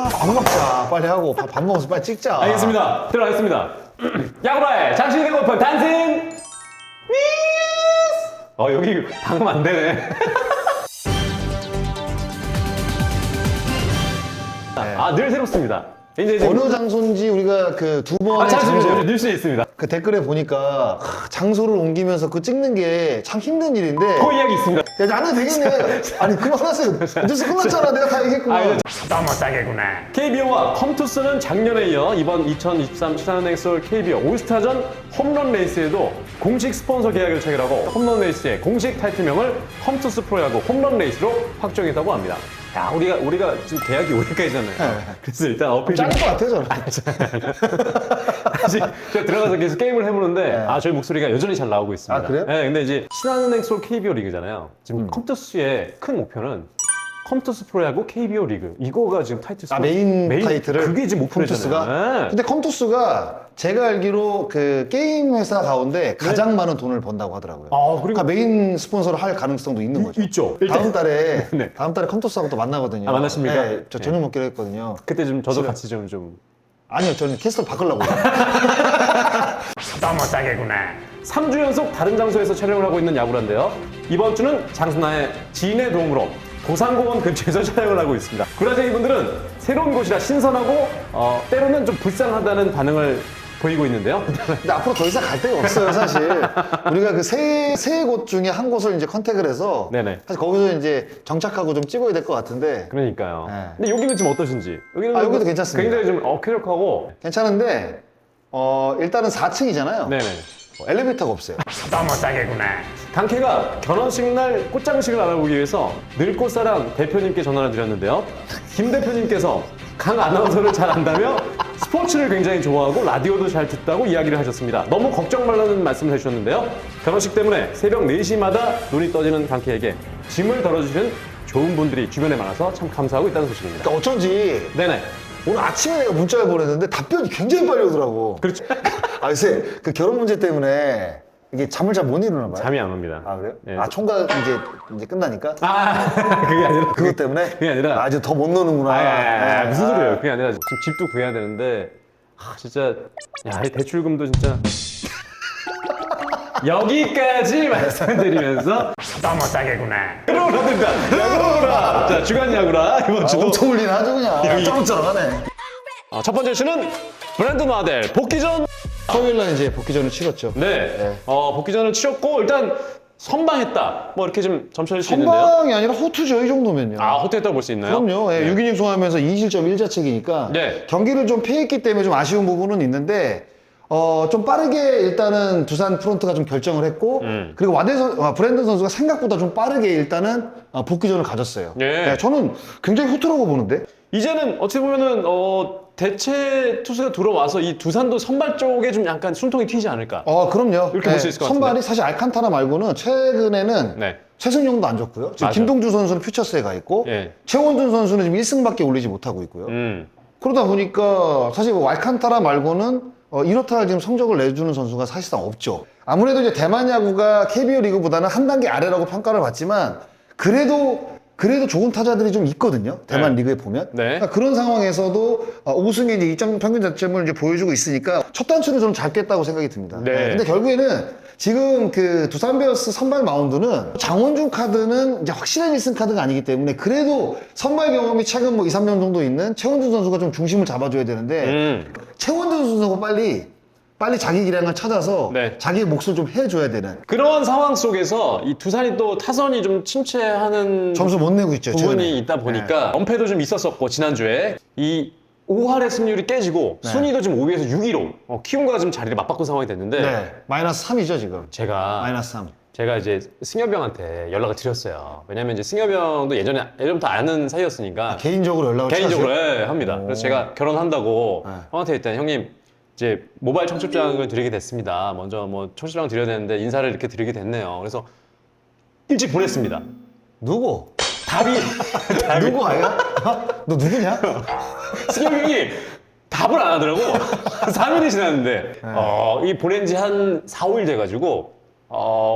밥 먹자. 빨리 하고 밥 먹어서 빨리 찍자. 알겠습니다. 들어가겠습니다. 야구라의 장신이 되고픈 단신 미스! 여기 방금 안 되네. 늘 새롭습니다. 이제 어느 장소인지 우리가 그 두 번의 장소 뉴스에 있습니다. 그 댓글에 보니까 장소를 옮기면서 그 찍는 게 참 힘든 일인데 그 이야기 있습니다. 야 나는 되겠네. 아니 그만하세요. 뉴스 끝났잖아. 내가 다 얘기했구나. 너무 싸게구나. KBO와 컴투스는 작년에 이어 이번 2023 신한은행 서울 KBO 올스타전 홈런 레이스에도 공식 스폰서 계약을 체결하고 홈런 레이스의 공식 타이틀명을 컴투스 프로야구 홈런 레이스로 확정했다고 합니다. 야, 우리가 지금 계약이 올해까지잖아요. 그래서 일단 어필 좀. 짤 것 같아 저는. 아직 제가 들어가서 계속 게임을 해보는데 저희 목소리가 여전히 잘 나오고 있습니다. 아, 그래요? 네, 근데 이제 신한은행 서울 KBO 리그잖아요. 지금 컴투스의 큰 목표는 컴투스 프로야구 KBO 리그 이거가 지금 타이틀 메인 타이틀을 그게 지금 목표잖아요. 컴투스가. 근데 컴투스가 제가 알기로 그 게임 회사 가운데 가장 많은 돈을 번다고 하더라고요. 그리고 그러니까 메인 스폰서를 할 가능성도 있는 거죠. 있죠. 다음 달에 네. 다음 달에 컴투스하고 또 만나거든요. 만나십니까? 네, 저 저녁 먹기로 했거든요. 그때 좀 저도 같이 좀 아니요, 저는 캐스터 바꾸려고. 너무 싸게구나. 3주 연속 다른 장소에서 촬영을 하고 있는 야구란데요. 이번 주는 장순아의 지인의 도움으로 고산공원 근처에서 촬영을 하고 있습니다. 구라쟁이 분들은 새로운 곳이라 신선하고 때로는 좀 불쌍하다는 반응을 보이고 있는데요. 근데 앞으로 더 이상 갈 데가 없어요, 사실. 우리가 그 세 곳 중에 한 곳을 이제 컨택을 해서 네네. 사실 거기서 이제 정착하고 좀 찍어야 될 것 같은데 그러니까요. 네. 근데 여기는 좀 어떠신지? 여기도 괜찮습니다. 굉장히 좀 쾌적하고. 괜찮은데 일단은 4층이잖아요. 네네. 엘리베이터가 없어요. 너무 싸게구나. 강캐가 결혼식 날 꽃장식을 알아보기 위해서 늙꽃사랑 대표님께 전화를 드렸는데요. 김 대표님께서 강 아나운서를 잘 안다며 스포츠를 굉장히 좋아하고 라디오도 잘 듣다고 이야기를 하셨습니다. 너무 걱정 말라는 말씀을 해주셨는데요. 결혼식 때문에 새벽 4시마다 눈이 떠지는 강캐에게 짐을 덜어주시는 좋은 분들이 주변에 많아서 참 감사하고 있다는 소식입니다. 그러니까 어쩐지 네네. 오늘 아침에 내가 문자를 보냈는데 답변이 굉장히 빨리 오더라고. 그렇죠. 요새 그 결혼 문제 때문에 이게 잠을 잘 못 이루나 봐요. 잠이 안 옵니다. 아, 그래요? 네. 총각 이제 끝나니까? 그게 아니라. 그것 때문에? 그게 아니라. 이제 더 못 노는구나. 무슨 소리예요? 그게 아니라 지금 집도 구해야 되는데 진짜 이 대출금도 진짜 여기까지 말씀드리면서 너무 싸게구나. 야구라 된다. 야구라. 자, 주간 야구라 이번 주도 엄청 울리네 아주 그냥. 쩌렁쩌렁하네. 첫 번째 주는 브랜든 와델 복귀전. 토요일날 이제 복귀전을 치렀죠. 네. 복귀전을 치렀고 일단 선방했다. 뭐 이렇게 좀 점쳐질 수 있는데요. 선방이 아니라 호투죠, 이 정도면요. 호투했다고 볼 수 있나요? 그럼요. 네. 6이닝 소화하면서 2실점 1자책이니까 네. 경기를 좀 패했기 때문에 좀 아쉬운 부분은 있는데 좀 빠르게 일단은 두산 프론트가 좀 결정을 했고 그리고 브랜든 선수가 생각보다 좀 빠르게 일단은 복귀전을 가졌어요. 네. 저는 굉장히 호투라고 보는데 이제는 어떻게 보면은 대체 투수가 들어와서 이 두산도 선발 쪽에 좀 약간 숨통이 튀지 않을까? 그럼요. 이렇게 볼 수 있을 것 같은데. 선발이 사실 알칸타라 말고는 최근에는 네. 최승용도 안 좋고요. 지금 맞아. 김동주 선수는 퓨처스에 가 있고 예. 최원준 선수는 지금 1승밖에 올리지 못하고 있고요. 그러다 보니까 사실 알칸타라 말고는 이렇다 할 지금 성적을 내주는 선수가 사실상 없죠. 아무래도 이제 대만 야구가 KBO 리그보다는 한 단계 아래라고 평가를 받지만 그래도 좋은 타자들이 좀 있거든요. 대만 네. 리그에 보면. 네. 그러니까 그런 상황에서도 5승에 이제 2점 평균 자책을 이제 보여주고 있으니까 첫 단추를 좀 잘 깼다고 생각이 듭니다. 네. 근데 결국에는 지금 그 두산 베어스 선발 마운드는 장원준 카드는 이제 확실한 1승 카드가 아니기 때문에 그래도 선발 경험이 최근 뭐 2, 3년 정도 있는 최원준 선수가 좀 중심을 잡아줘야 되는데 최원준 선수가 빨리 자기 기량을 찾아서 네. 자기의 몫을 좀 해줘야 되는. 그런 상황 속에서 이 두산이 또 타선이 좀 침체하는 점수 못 내고 있죠. 부분이 최근에. 있다 보니까 엄패도 좀 있었었고 지난주에 이 5할의 승률이 깨지고 순위도 지금 5위에서 6위로 키움과 좀 자리를 맞바꾼 상황이 됐는데 네. 마이너스 3이죠 지금. 제가 3. 제가 이제 승엽이 형한테 연락을 드렸어요. 왜냐면 이제 승엽이 형도 예전부터 아는 사이였으니까 개인적으로 연락을 개인적으로 취하세요? 합니다. 그래서 제가 결혼한다고 네. 형한테 일단 형님 이제 모바일 청첩장을 드리게 됐습니다. 먼저 뭐 청첩장 드려야 되는데 인사를 이렇게 드리게 됐네요. 그래서 일찍 보냈습니다. 누구? 답이 누구 아야? 너 누구냐? 승엽이 형이 답을 안 하더라고. 3일이 지났는데 이 보낸 지 한 4, 5일 돼가지고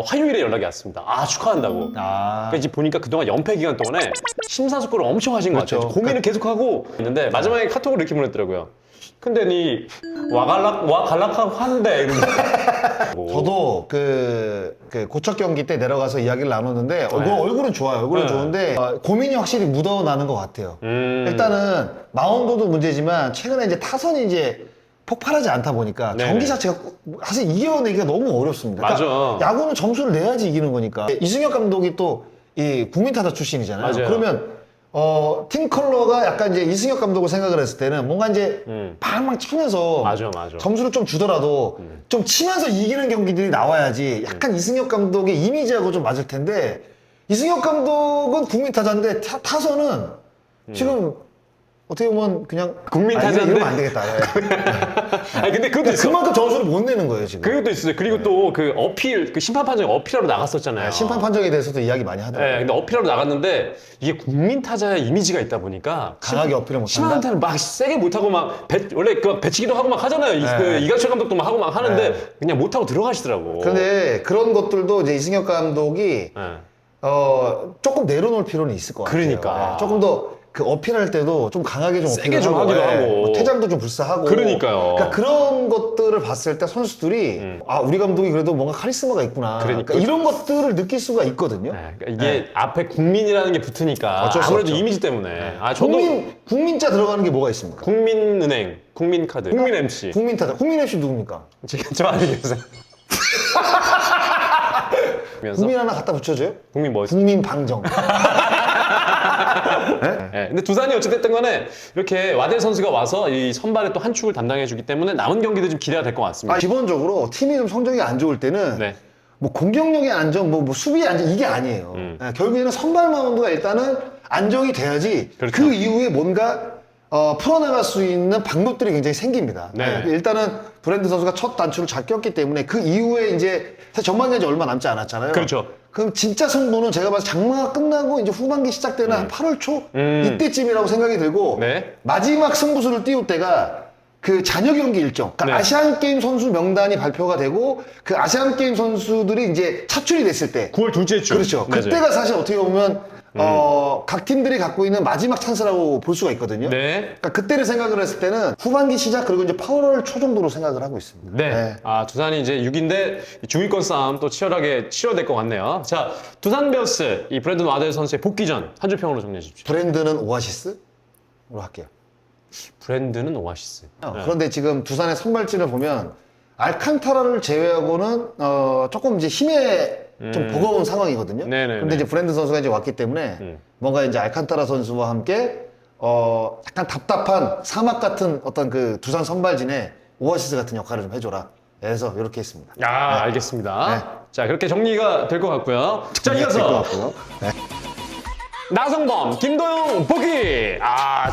화요일에 연락이 왔습니다. 아, 축하한다고. 그러니까 이제 보니까 그동안 연패 기간 동안에 심사숙고를 엄청 하신 것 같아요. 그렇죠. 고민을 계속하고 있는데 마지막에 카톡을 이렇게 보냈더라고요. 근데 니 와갈락하고 하는데 저도 그 고척 경기 때 내려가서 이야기를 나눴는데 얼굴은 좋아요. 얼굴은 좋은데 고민이 확실히 묻어나는 것 같아요. 일단은 마운드도 문제지만 최근에 이제 타선이 이제 폭발하지 않다 보니까 네네. 경기 자체가 사실 이겨내기가 너무 어렵습니다. 맞아. 야구는 점수를 내야지 이기는 거니까. 이승엽 감독이 또 이 국민타자 출신이잖아요. 맞아요. 그러면 팀 컬러가 약간 이제 이승엽 감독을 생각을 했을 때는 뭔가 이제 방망 치면서 맞아. 점수를 좀 주더라도 좀 치면서 이기는 경기들이 나와야지 약간 이승엽 감독의 이미지하고 좀 맞을 텐데 이승엽 감독은 국민 타자인데 타선은 지금 어떻게 보면 그냥 국민 타자인데? 이러면 안 되겠다. 아니 근데 그것도 있어. 그만큼 점수를 못 내는 거예요 지금. 그것도 있어요. 그리고 또 그 어필, 그 심판 판정 어필하러 나갔었잖아요. 심판 판정에 대해서도 이야기 많이 하더라고요. 네, 근데 어필하러 나갔는데 이게 국민 타자의 이미지가 있다 보니까 강하게 어필을 못한다. 심한테는 막 세게 못하고 막 원래 그 배치기도 하고 막 하잖아요. 그 이강철 감독도 막 하고 막 하는데 그냥 못하고 들어가시더라고. 그런데 그런 것들도 이제 이승엽 감독이 네. 조금 내려놓을 필요는 있을 것 같아요. 그러니까. 네, 조금 더 그 어필할 때도 좀 강하게 좀 세게 어필을 좀 하기도 하고. 뭐 퇴장도 좀 불사하고. 그러니까요. 그러니까 그런 것들을 봤을 때 선수들이 아 우리 감독이 그래도 뭔가 카리스마가 있구나. 그러니까. 이런 것들을 느낄 수가 있거든요. 네, 그러니까 이게 앞에 국민이라는 게 붙으니까 어쩔 수 아무래도 없죠. 이미지 때문에. 아 저도 국민자 들어가는 게 뭐가 있습니까? 국민은행, 국민카드, 국민 MC. 국민타자. 국민 MC 누굽니까? 지금 저 안에 계세요. 국민 하나 갖다 붙여줘요? 국민 뭐 있어? 국민 방정. 네, 근데 두산이 어찌됐든 간에 이렇게 와델 선수가 와서 이 선발에 또 한 축을 담당해주기 때문에 남은 경기도 좀 기대가 될 것 같습니다. 기본적으로 팀이 좀 성적이 안 좋을 때는 네. 뭐 공격력의 안정, 뭐 수비의 안정 이게 아니에요. 결국에는 선발 마운드가 일단은 안정이 돼야지 그렇죠. 그 이후에 뭔가 풀어나갈 수 있는 방법들이 굉장히 생깁니다. 네. 일단은 브랜드 선수가 첫 단추를 잘 꼈기 때문에 그 이후에 이제 사실 전반기까지 얼마 남지 않았잖아요. 그렇죠. 그럼 진짜 승부는 제가 봐서 장마가 끝나고 이제 후반기 시작되는 한 8월 초 이때쯤이라고 생각이 들고 네. 마지막 승부수를 띄울 때가 그 잔여 경기 일정, 그러니까 네. 아시안 게임 선수 명단이 발표가 되고 그 아시안 게임 선수들이 이제 차출이 됐을 때, 9월 둘째 주. 그렇죠. 맞아요. 그때가 사실 어떻게 보면 각 팀들이 갖고 있는 마지막 찬스라고 볼 수가 있거든요. 네. 그러니까 그때를 생각을 했을 때는 후반기 시작 그리고 이제 8월 초 정도로 생각을 하고 있습니다. 네. 아, 두산이 이제 6인데 중위권 싸움 또 치열하게 치러될 것 같네요. 자, 두산 베어스 이 브랜든 와델 선수의 복귀전 한 줄 평으로 정리해 주십시오. 브랜드는 오아시스로 할게요. 브랜드는 오아시스. 네. 그런데 지금 두산의 선발진을 보면 알칸타라를 제외하고는 조금 이제 힘에 좀 버거운 상황이거든요. 네네네. 그런데 이제 브랜드 선수가 이제 왔기 때문에 뭔가 이제 알칸타라 선수와 함께 약간 답답한 사막 같은 어떤 그 두산 선발진에 오아시스 같은 역할을 좀 해줘라. 그래서 이렇게 했습니다. 아, 알겠습니다. 네. 자, 그렇게 정리가 될 것 같고요. 자, 될것 이어서 같고요. 네. 나성범, 김도영 복귀. 아,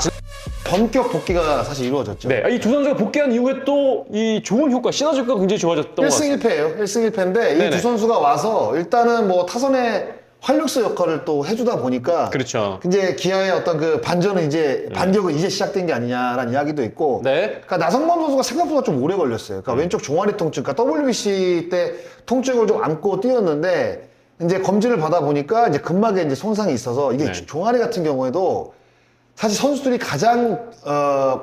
본격 복귀가 사실 이루어졌죠. 네. 이 두 선수가 복귀한 이후에 또 이 좋은 효과, 시너지 효과가 굉장히 좋아졌던 것 1승 같아요. 1패예요. 1승 1패인데 이 네네. 두 선수가 와서 일단은 뭐 타선의 활력소 역할을 또 해주다 보니까 그렇죠. 이제 기아의 어떤 그 반전은 이제 반격은 이제 시작된 게 아니냐라는 이야기도 있고. 네. 그러니까 나성범 선수가 생각보다 좀 오래 걸렸어요. 그러니까 왼쪽 종아리 통증, 그러니까 WBC 때 통증을 좀 안고 뛰었는데 이제 검진을 받아 보니까 이제 근막에 이제 손상이 있어서 이게 네. 종아리 같은 경우에도 사실 선수들이 가장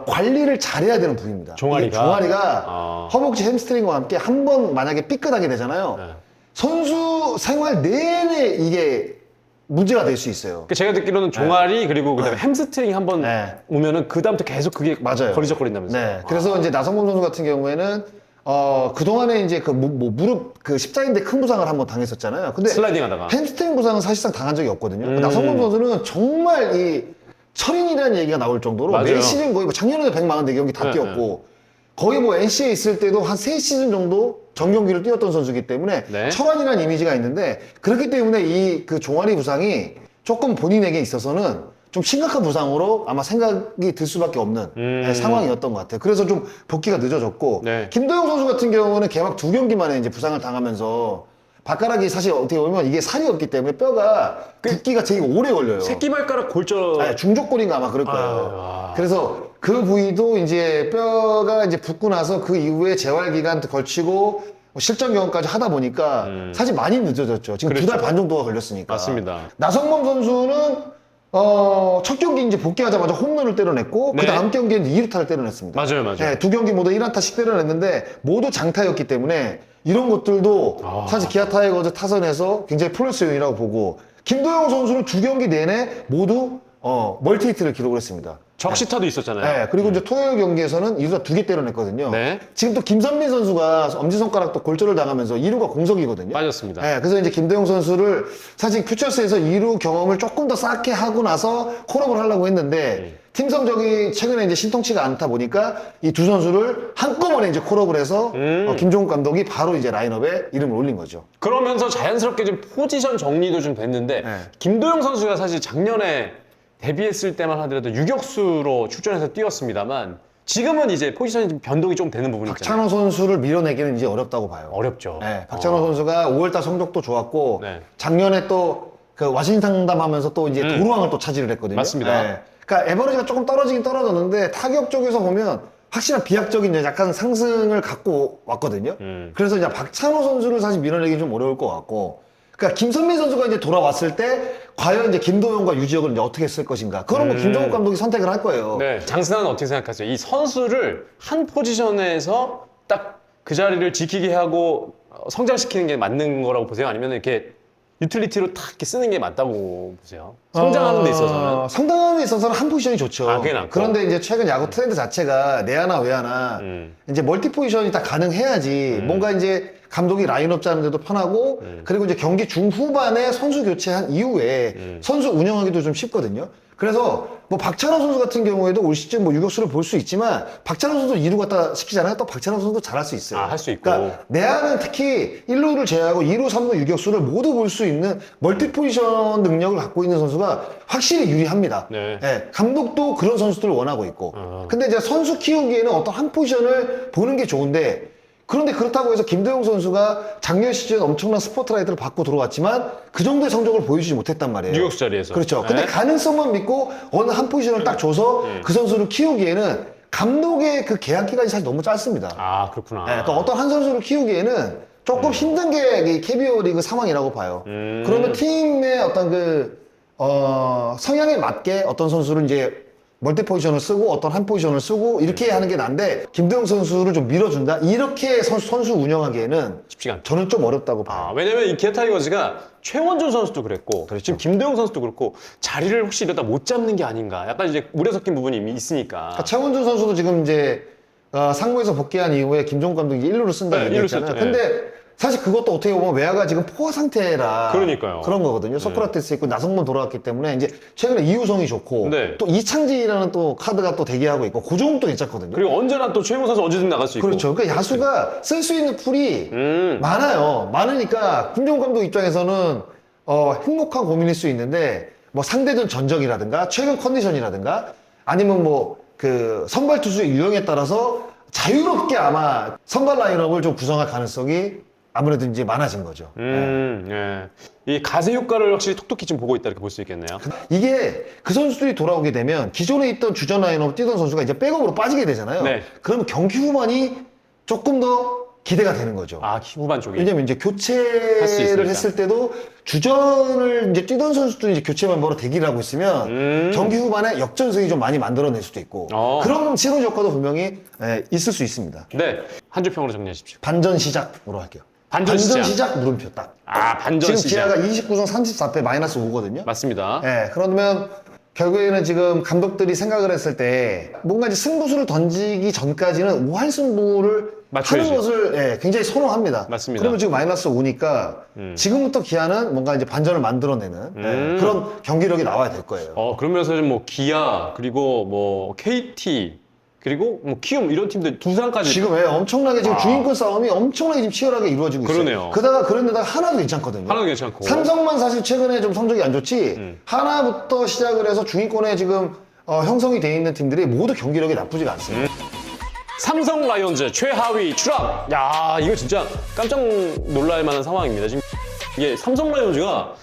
관리를 잘해야 되는 부위입니다. 종아리가? 이게 종아리가 아. 허벅지 햄스트링과 함께 한 번 만약에 삐끗하게 되잖아요. 네. 선수 생활 내내 이게 문제가 될 수 있어요. 그러니까 제가 듣기로는 종아리 그리고 그다음에 햄스트링이 한번 네. 오면은 그 다음부터 계속 그게 맞아요. 거리적거린다면서요. 네. 그래서 이제 나성범 선수 같은 경우에는 그동안에 이제 그 무릎 그 십자인대 큰 부상을 한번 당했었잖아요. 근데 슬라이딩 하다가. 햄스트링 부상은 사실상 당한 적이 없거든요. 나성범 선수는 정말 이 철인이라는 얘기가 나올 정도로 맞아요. 매 시즌 거의 뭐 작년에도 144경기 다 네, 뛰었고 거의 뭐 NC에 있을 때도 한 3시즌 정도 정경기를 뛰었던 선수이기 때문에 네. 철환이라는 이미지가 있는데 그렇기 때문에 이 그 종아리 부상이 조금 본인에게 있어서는 좀 심각한 부상으로 아마 생각이 들 수밖에 없는 상황이었던 것 같아요. 그래서 좀 복귀가 늦어졌고 네. 김도영 선수 같은 경우는 개막 2경기 만에 이제 부상을 당하면서 발가락이 사실 어떻게 보면 이게 살이 없기 때문에 뼈가 붓기가 되게 오래 걸려요. 새끼발가락 골절. 아니, 중족골인가 아마 그럴 거예요. 그래서 그 부위도 이제 뼈가 이제 붓고 나서 그 이후에 재활 기간 걸치고 실전 경험까지 하다 보니까 사실 많이 늦어졌죠. 지금 두 달 반 정도가 걸렸으니까. 맞습니다. 나성범 선수는 첫 경기 이제 복귀하자마자 홈런을 때려냈고 네. 그 다음 경기에는 2루타를 때려냈습니다. 맞아요, 맞아요. 네, 두 경기 모두 1안타씩 때려냈는데 모두 장타였기 때문에 이런 것들도 사실 기아 타이거즈 타선에서 굉장히 플러스 요인이라고 보고 김도영 선수는 두 경기 내내 모두 멀티히트를 기록을 했습니다. 적시타도 있었잖아요. 네, 그리고 이제 토요일 경기에서는 2루타 2개 때려냈거든요. 네. 지금 또 김선민 선수가 엄지손가락 골절을 당하면서 2루가 공석이거든요. 빠졌습니다. 네, 그래서 이제 김도영 선수를 사실 퓨처스에서 2루 경험을 조금 더 쌓게 하고 나서 콜업을 하려고 했는데 팀 성적이 최근에 이제 신통치가 않다 보니까 이 두 선수를 한꺼번에 이제 콜업을 해서 김종국 감독이 바로 이제 라인업에 이름을 올린 거죠. 그러면서 자연스럽게 좀 포지션 정리도 좀 됐는데 네. 김도영 선수가 사실 작년에 데뷔했을 때만 하더라도 유격수로 출전해서 뛰었습니다만 지금은 이제 포지션이 좀 변동이 좀 되는 부분이 있잖아요. 박찬호 선수를 밀어내기는 이제 어렵다고 봐요. 어렵죠. 네, 박찬호 선수가 5월달 성적도 좋았고 네. 작년에 또 그 와신 상담하면서 또 이제 도루왕을 또 차지를 했거든요. 맞습니다. 네. 그러니까 에버리지가 조금 떨어지긴 떨어졌는데 타격 쪽에서 보면 확실한 비약적인 약간 상승을 갖고 왔거든요. 그래서 이제 박찬호 선수를 사실 밀어내기 좀 어려울 것 같고, 그러니까 김선민 선수가 이제 돌아왔을 때 과연 이제 김도영과 유지혁을 이제 어떻게 쓸 것인가? 그건 뭐 김종국 감독이 선택을 할 거예요. 네. 장승환은 어떻게 생각하세요? 이 선수를 한 포지션에서 딱 그 자리를 지키게 하고 성장시키는 게 맞는 거라고 보세요? 아니면 이렇게 유틸리티로 탁 이렇게 쓰는 게 맞다고 보세요? 성장하는 데 있어서는. 성장하는 데 있어서는 한 포지션이 좋죠. 아, 그게 낫고. 그런데 이제 최근 야구 트렌드 자체가 내야나 외야나 이제 멀티 포지션이 다 가능해야지 뭔가 이제 감독이 라인업 짜는데도 편하고 그리고 이제 경기 중후반에 선수 교체한 이후에 선수 운영하기도 좀 쉽거든요. 그래서 뭐 박찬호 선수 같은 경우에도 올 시즌 뭐 유격수를 볼 수 있지만 박찬호 선수 2루 갖다 시키잖아요. 또 박찬호 선수도 잘할 수 있어요. 아, 할 수 있고. 그러니까 내야는 특히 1루를 제외하고 2루, 3루 유격수를 모두 볼 수 있는 멀티 포지션 능력을 갖고 있는 선수가 확실히 유리합니다. 네. 예, 감독도 그런 선수들을 원하고 있고. 근데 이제 선수 키우기에는 어떤 한 포지션을 보는 게 좋은데 그런데 그렇다고 해서 김도영 선수가 작년 시즌 엄청난 스포트라이트를 받고 들어왔지만 그 정도의 성적을 보여주지 못했단 말이에요. 유격수 자리에서. 그렇죠. 근데 네. 가능성만 믿고 어느 한 포지션을 딱 줘서 그 선수를 키우기에는 감독의 그 계약 기간이 사실 너무 짧습니다. 아, 그렇구나. 네, 그러니까 어떤 한 선수를 키우기에는 조금 힘든 게 이 KBO 리그 상황이라고 봐요. 그러면 팀의 어떤 성향에 맞게 어떤 선수를 이제 멀티 포지션을 쓰고 어떤 한 포지션을 쓰고 이렇게 하는 게 난데 김도영 선수를 좀 밀어준다? 이렇게 선수 운영하기에는 쉽지가 않죠. 저는 좀 어렵다고 봐요. 아, 왜냐면 이 기아 타이거즈가 최원준 선수도 그랬고 그렇죠. 지금 김도영 선수도 그렇고 자리를 혹시 이러다 못 잡는 게 아닌가 약간 이제 무례 섞인 부분이 이미 있으니까 그러니까 최원준 선수도 지금 이제 상무에서 복귀한 이후에 김종국 감독이 1루를 쓴다고 네, 얘기했잖아요. 1루 썼죠. 근데 사실 그것도 어떻게 보면 외야가 지금 포화 상태라 그러니까요. 그런 거거든요. 소크라테스 있고 나성범 돌아왔기 때문에 이제 최근에 이우성이 좋고 네. 또 이창진이라는 또 카드가 또 대기하고 있고 고종욱도 괜찮거든요. 그리고 언제나 또 최용호 선수 언제든 나갈 수 있고 그렇죠. 그러니까 야수가 쓸 수 있는 풀이 많아요. 많으니까 김종국 감독 입장에서는 행복한 고민일 수 있는데 뭐 상대전 전적이라든가 최근 컨디션이라든가 아니면 뭐 그 선발 투수의 유형에 따라서 자유롭게 아마 선발 라인업을 좀 구성할 가능성이 아무래도 이제 많아진 거죠. 예. 이 가세 효과를 확실히 톡톡히 좀 보고 있다 이렇게 볼 수 있겠네요. 이게 그 선수들이 돌아오게 되면 기존에 있던 주전 라인업 뛰던 선수가 이제 백업으로 빠지게 되잖아요. 네. 그러면 경기 후반이 조금 더 기대가 되는 거죠. 아, 후반 쪽이. 왜냐면 이제 할수 교체를 있으니까. 했을 때도 주전을 이제 뛰던 선수들이 이제 교체 멤버로 대기를 하고 있으면 경기 후반에 역전승이 좀 많이 만들어낼 수도 있고 그런 시너지 효과도 분명히 있을 수 있습니다. 네. 한 줄 평으로 정리하십시오. 반전 시작으로 할게요. 반전 시작. 물음표 딱. 아, 반전 지금 시작. 기아가 29승 34패 마이너스 5거든요. 맞습니다. 그러면 결국에는 지금 감독들이 생각을 했을 때 뭔가 이제 승부수를 던지기 전까지는 우할승부를 맞춰야지. 하는 것을 굉장히 선호합니다. 맞습니다. 그러면 지금 마이너스 5니까 지금부터 기아는 뭔가 이제 반전을 만들어내는 그런 경기력이 나와야 될 거예요. 그러면서 뭐 기아 그리고 뭐 KT 그리고 뭐 키움 이런 팀들 두산까지 지금 엄청나게 지금 주인권 싸움이 엄청나게 지금 치열하게 이루어지고 그러네요. 있어요. 그런데다가 하나도 괜찮거든요. 하나도 괜찮고 삼성만 사실 최근에 좀 성적이 안 좋지 하나부터 시작을 해서 중위권에 지금 형성이 돼 있는 팀들이 모두 경기력이 나쁘지가 않습니다. 삼성 라이온즈 최하위 추락. 야, 이거 진짜 깜짝 놀랄 만한 상황입니다. 지금 이게 삼성 라이온즈가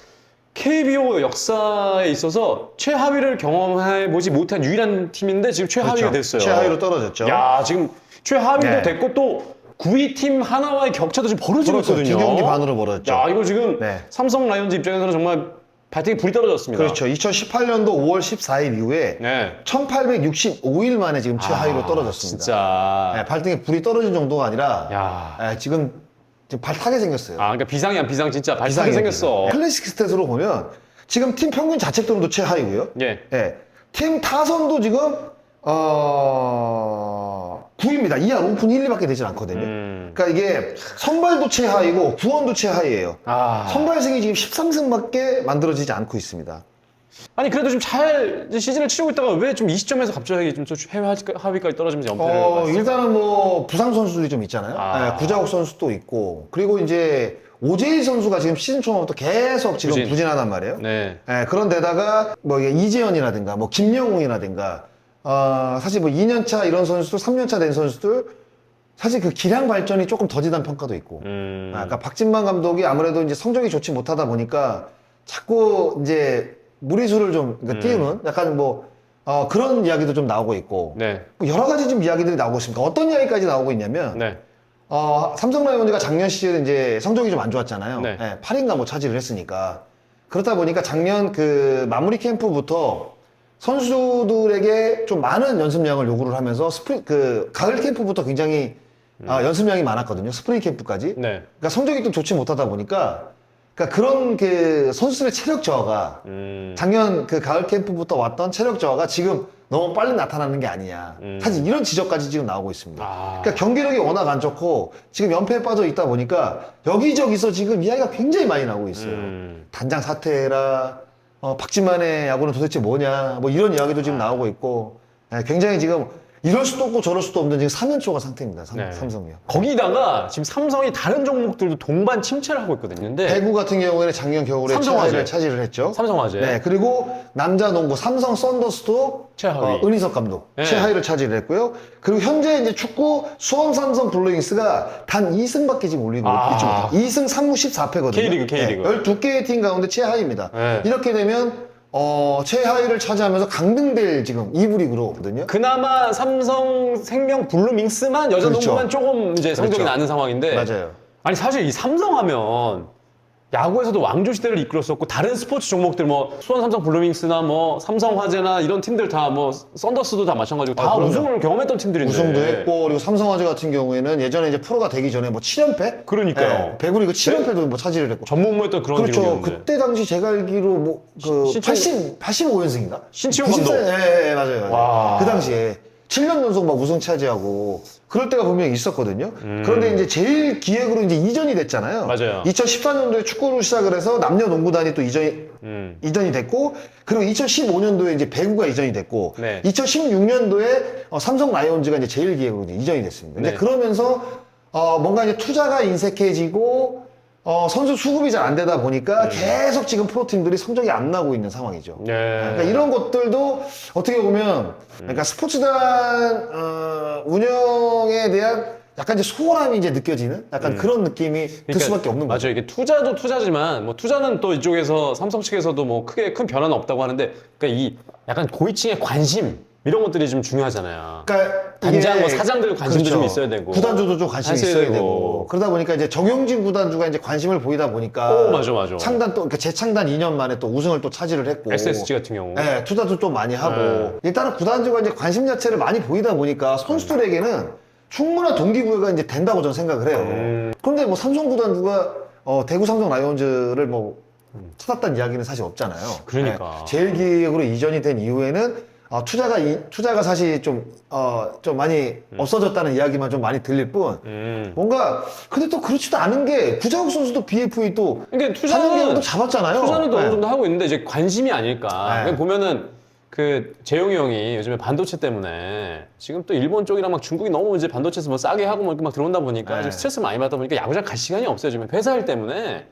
KBO 역사에 있어서 최하위를 경험해보지 못한 유일한 팀인데 지금 최하위가 그렇죠. 됐어요. 최하위로 떨어졌죠. 야, 지금 최하위도 네. 됐고 또 9위 팀 하나와의 격차도 지금 벌어지고 그렇죠. 있거든요. 두 경기 반으로 벌어졌죠. 야, 이거 지금 네. 삼성 라이온즈 입장에서는 정말 발등에 불이 떨어졌습니다. 그렇죠. 2018년도 5월 14일 이후에 네. 1865일 만에 지금 최하위로 떨어졌습니다. 진짜. 네, 발등에 불이 떨어진 정도가 아니라 야. 네, 지금 발 타게 생겼어요. 아, 그러니까 비상이야, 비상 진짜 발상이 비상이에요, 생겼어. 비상. 클래식 스탯으로 보면 지금 팀 평균 자책점도 최하위고요. 예. 예. 팀 타선도 지금 9위입니다. 2할 오픈 1, 2밖에 되질 않거든요. 그러니까 이게 선발도 최하위고 구원도 최하위예요. 아. 선발승이 지금 13승밖에 만들어지지 않고 있습니다. 아니 그래도 좀 잘 시즌을 치르고 있다가 왜 좀 이 시점에서 갑자기 좀 해외 하위까지 떨어지면서 연패를 봤어요? 일단은 뭐 부상 선수들이 좀 있잖아요. 아. 예, 구자욱 선수도 있고 그리고 이제 오재일 선수가 지금 시즌 초반부터 계속 지금 부진. 부진하단 말이에요. 네. 예, 그런데다가 뭐 이게 이재현이라든가 뭐 김영웅이라든가 사실 뭐 2년차 이런 선수들, 3년차 된 선수들 사실 그 기량 발전이 조금 더디다는 평가도 있고. 그러니까 박진만 감독이 아무래도 이제 성적이 좋지 못하다 보니까 자꾸 이제 무리수를 좀 그러니까 띄우는 약간 뭐 그런 이야기도 좀 나오고 있고. 네. 여러 가지 좀 이야기들이 나오고 있습니다. 어떤 이야기까지 나오고 있냐면 네. 삼성 라이온즈가 작년 시즌 이제 성적이 좀 안 좋았잖아요. 네. 8인가 뭐 차지를 했으니까. 그렇다 보니까 작년 그 마무리 캠프부터 선수들에게 좀 많은 연습량을 요구를 하면서 가을 캠프부터 굉장히 연습량이 많았거든요. 스프링 캠프까지. 네. 그러니까 성적이 좀 좋지 못하다 보니까 그러니까 그런 그 선수들의 체력 저하가 작년 그 가을 캠프부터 왔던 체력 저하가 지금 너무 빨리 나타나는 게 아니냐. 사실 이런 지적까지 지금 나오고 있습니다. 아. 그러니까 경기력이 워낙 안 좋고 지금 연패에 빠져 있다 보니까 여기저기서 지금 이야기가 굉장히 많이 나오고 있어요. 단장 사퇴해라. 박진만의 야구는 도대체 뭐냐. 뭐 이런 이야기도 지금 나오고 있고 굉장히 지금 이럴 수도 없고 저럴 수도 없는 지금 3연초가 상태입니다. 네. 삼성이요. 거기다가 지금 삼성이 다른 종목들도 동반 침체를 하고 있거든요. 근데 배구 같은 경우에는 작년 겨울에 삼성화재. 최하위를 차지를 했죠. 삼성화재. 네, 그리고 남자 농구 삼성 썬더스도 최하위. 은희석 감독 네. 최하위를 차지를 했고요. 그리고 현재 이제 축구 수원 삼성 블루윙스가 단 2승밖에 지금 올리고 있지 못해요. 2승 3무 14패거든요. K리그. 12개의 팀 가운데 최하위입니다. 네. 이렇게 되면 최하위를 차지하면서 강등될 지금 2부 리그로거든요. 그나마 삼성생명 블루밍스만 여자 그렇죠. 농구만 조금 이제 성적이 그렇죠. 나는 상황인데 맞아요. 아니 사실 이 삼성하면 야구에서도 왕조 시대를 이끌었었고 다른 스포츠 종목들 뭐 수원 삼성 블루밍스나 뭐 삼성화재나 이런 팀들 다 뭐 썬더스도 다 마찬가지고 다 그럼요. 우승을 경험했던 팀들인데 우승도 했고 그리고 삼성화재 같은 경우에는 예전에 이제 프로가 되기 전에 뭐 7연패? 그러니까요. 배구리그 7연패도 뭐 차지를 했고. 전무후무했던 그런 그렇죠. 기록이었는데 그때 당시 제가 알기로 뭐 그 신치용- 85연승인가? 신치용 감독. 예, 맞아요. 와. 그 당시에 7년 연속 막 우승 차지하고 그럴 때가 분명히 있었거든요. 그런데 이제 제일 기획으로 이제 이전이 됐잖아요. 맞아요. 2014년도에 축구로 시작을 해서 남녀농구단이 또 이전이 됐고 그리고 2015년도에 이제 배구가 이전이 됐고 네. 2016년도에 삼성 라이온즈가 이제 제일 기획으로 이제 이전이 됐습니다. 네. 이제 그러면서 뭔가 이제 투자가 인색해지고 선수 수급이 잘 안 되다 보니까 계속 지금 프로팀들이 성적이 안 나고 있는 상황이죠. 네. 그러니까 이런 것들도 어떻게 보면 그러니까 스포츠단 운영에 대한 약간 이제 소홀함이 이제 느껴지는 약간 그런 느낌이 들 수밖에 없는 거죠. 맞아요. 이게 투자도 투자지만 뭐 투자는 또 이쪽에서 삼성 측에서도 뭐 크게 큰 변화는 없다고 하는데 그러니까 이 약간 고위층의 관심 이런 것들이 좀 중요하잖아요. 그러니까 단장, 이게- 뭐 사장들 관심도 좀 있어야 되고. 구단주도 좀 관심이 있어야 있어야 되고. 되고 그러다 보니까 이제 정용진 구단주가 이제 관심을 보이다 보니까 오, 맞아. 창단 또 그러니까 재창단 2년 만에 또 우승을 또 차지를 했고 SSG 같은 경우. 네, 투자도 좀 많이 하고 네. 일단은 구단주가 이제 관심 자체를 많이 보이다 보니까 선수들에게는 충분한 동기부여가 이제 된다고 저는 생각을 해요. 그런데 뭐 삼성 구단주가 대구 삼성 라이온즈를 뭐 찾았다는 이야기는 사실 없잖아요. 그러니까. 네, 제일 기획으로 이전이 된 이후에는 투자가 사실 좀 많이 없어졌다는 이야기만 좀 많이 들릴 뿐 뭔가 근데 또 그렇지도 않은 게 구자욱 선수도 BFE 또 그러니까 사는 계획도 잡았잖아요. 투자는 또 네. 어느 정도 하고 있는데 이제 관심이 아닐까. 네. 그냥 보면은 그 재용이 형이 요즘에 반도체 때문에 지금 또 일본 쪽이랑 막 중국이 너무 이제 반도체에서 뭐 싸게 하고 뭐 이렇게 막 들어온다 보니까 네. 지금 스트레스 많이 받다 보니까 야구장 갈 시간이 없어요. 지금 회사 일 때문에.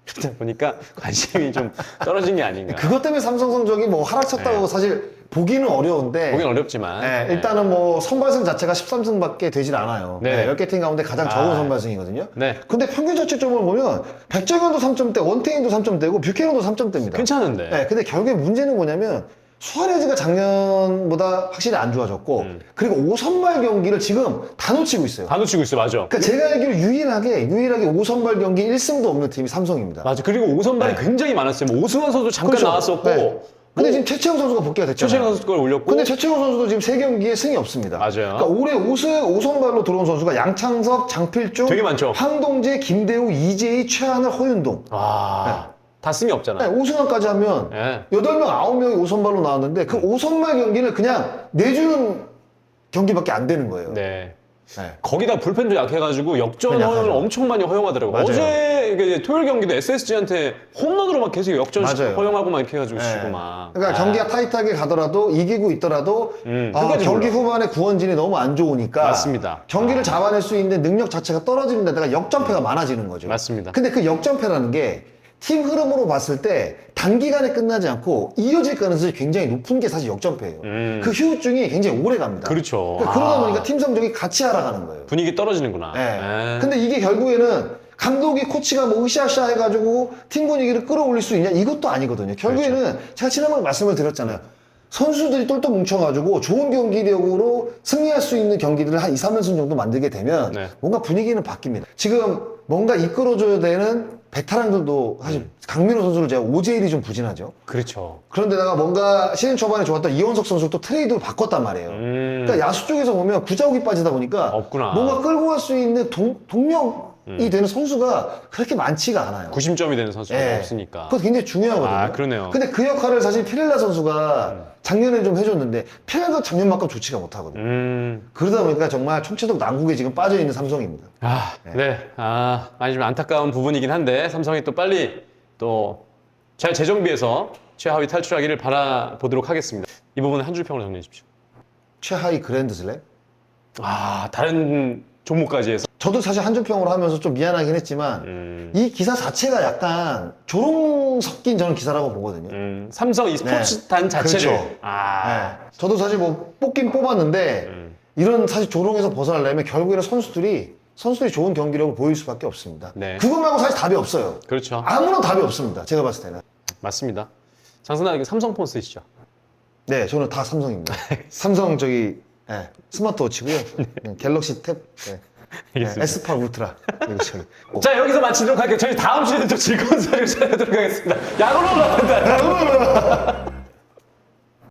그러다 보니까 관심이 좀 떨어진 게 아닌가. 그것 때문에 삼성 성적이 뭐 하락쳤다고 사실 보기는 어려운데 보긴 어렵지만. 네, 일단은 뭐 선발승 자체가 13승밖에 되질 않아요. 네. 10개 팀 가운데 가장 적은 선발승이거든요. 네. 근데 평균 자책점을 보면 백정현도 3점대, 원태인도 3점대고 뷰캐넌도 3점대입니다. 괜찮은데. 네, 근데 결국에 문제는 뭐냐면 수아레즈가 작년보다 확실히 안 좋아졌고 그리고 5선발 경기를 지금 다 놓치고 있어요. 다 놓치고 있어, 맞아. 그러니까 제가 알기로 유일하게 5선발 경기 1승도 없는 팀이 삼성입니다. 맞아. 그리고 5선발이 굉장히 많았어요. 뭐 오승환 선수 잠깐 그렇죠. 나왔었고. 네. 근데 지금 최채영 선수가 복귀가 됐잖아요. 최채영 선수 걸 올렸고. 근데 최채영 선수도 지금 3경기에 승이 없습니다. 맞아요. 그러니까 올해 5선발로 들어온 선수가 양창섭, 장필중, 되게 많죠. 황동재, 김대우, 이재희, 최하늘, 허윤동. 와. 다 승이 없잖아. 네, 5승환까지 하면 네. 8명, 9명이 5선발로 나왔는데 그 5선발 경기를 그냥 내주는 경기밖에 안 되는 거예요. 네. 네. 거기다 불펜도 약해가지고 역전 불펜 허용을 약하죠. 엄청 많이 허용하더라고요. 맞아요. 어제 이게 토요일 경기도 SSG한테 홈런으로 막 계속 역전 맞아요. 허용하고 막 이렇게 해가지고 네. 치고 막. 그러니까 경기가 타이트하게 가더라도 이기고 있더라도 끝까지 경기 몰라. 후반에 구원진이 너무 안 좋으니까 맞습니다. 경기를 잡아낼 수 있는 능력 자체가 떨어지는 데다가 역전패가 많아지는 거죠. 맞습니다. 근데 그 역전패라는 게 팀 흐름으로 봤을 때 단기간에 끝나지 않고 이어질 가능성이 굉장히 높은 게 사실 역전패예요. 그 후유증이 굉장히 오래 갑니다. 그렇죠. 그러니까 그러다 보니까 팀 성적이 같이 하락하는 거예요. 분위기 떨어지는구나. 네. 네. 근데 이게 결국에는 감독이 코치가 뭐 으쌰으쌰 해가지고 팀 분위기를 끌어올릴 수 있냐 이것도 아니거든요. 결국에는 그렇죠. 제가 지난번에 말씀을 드렸잖아요. 선수들이 똘똘 뭉쳐가지고 좋은 경기력으로 승리할 수 있는 경기들을 한 2, 3연승 정도 만들게 되면 네. 뭔가 분위기는 바뀝니다. 지금 뭔가 이끌어줘야 되는 베테랑들도 사실 강민호 선수를 제가 OJL이 좀 부진하죠. 그렇죠. 그런데다가 뭔가 시즌 초반에 좋았던 이원석 선수를 또 트레이드로 바꿨단 말이에요. 그러니까 야수 쪽에서 보면 구자욱이 빠지다 보니까 없구나. 뭔가 끌고 갈 수 있는 동력이 되는 선수가 그렇게 많지가 않아요. 구심점이 되는 선수가 예. 없으니까. 그거 굉장히 중요하거든요. 아, 그러네요. 근데 그 역할을 사실 피렐라 선수가 작년에 좀 해줬는데 피렐라도 작년만큼 좋지가 못하거든요. 그러다 보니까 정말 총체적 난국에 지금 빠져있는 삼성입니다. 아, 네. 아, 많이 좀 안타까운 부분이긴 한데, 삼성이 또 빨리 또 잘 재정비해서 최하위 탈출하기를 바라보도록 하겠습니다. 이 부분은 한 줄 평으로 정리해 주십시오. 최하위 그랜드슬램? 아, 다른 종목까지 해서. 저도 사실 한줄평으로 하면서 좀 미안하긴 했지만 이 기사 자체가 약간 조롱 섞인 저는 기사라고 보거든요. 삼성 e스포츠단 자체를. 그렇죠. 아, 네. 저도 사실 뭐 뽑긴 뽑았는데 이런 사실 조롱에서 벗어나려면 결국에는 선수들이 좋은 경기력을 보일 수밖에 없습니다. 네. 그것 말고 사실 답이 없어요. 그렇죠. 아무런 답이 없습니다. 제가 봤을 때는. 맞습니다. 장선아, 이거 삼성 폰 쓰시죠? 네, 저는 다 삼성입니다. 삼성 스마트워치고요. 갤럭시 탭. 네. 알겠습니다. S8 울트라. 이거 저기. 자, 여기서 마치도록 할게요. 저희 다음 시즌에 또 즐거운 소리를 전해드리도록 하겠습니다. 야구로 올라간다.